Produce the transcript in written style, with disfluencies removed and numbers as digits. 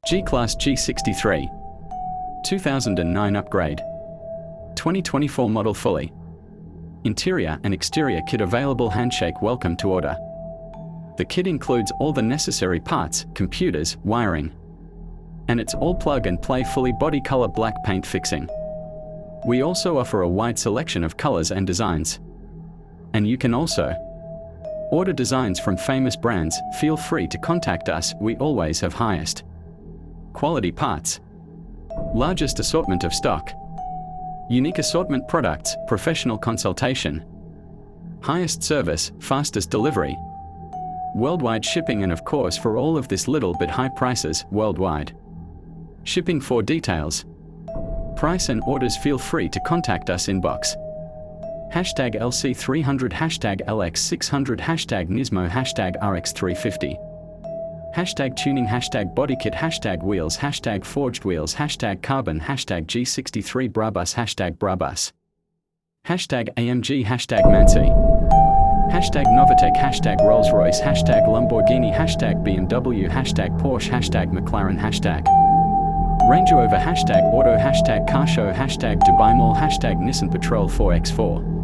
G-Class G63. 2009 upgrade. 2024 model fully. Interior and exterior kit available. Handshake welcome to order. The kit includes all the necessary parts, computers, wiring. And it's all plug and play, fully body color black paint fixing. We also offer a wide selection of colors and designs. And you can also order designs from famous brands. Feel free to contact us, we always have highest quality parts, largest assortment of stock, unique assortment products, professional consultation, highest service, fastest delivery, worldwide shipping, and of course for all of this little bit high prices, worldwide shipping. For details, price and orders, feel free to contact us inbox. #LC300, #LX600, #Nismo, #RX350. #tuning, #bodykit, #wheels, #forged wheels, #carbon, #G63 Brabus, #Brabus. #AMG, #Mansi. Novatec, #Rolls-Royce, #Lamborghini, #BMW, #Porsche, #McLaren, Range Rover, #Auto, #Car Show, #Dubai Mall, #Nissan Patrol 4x4.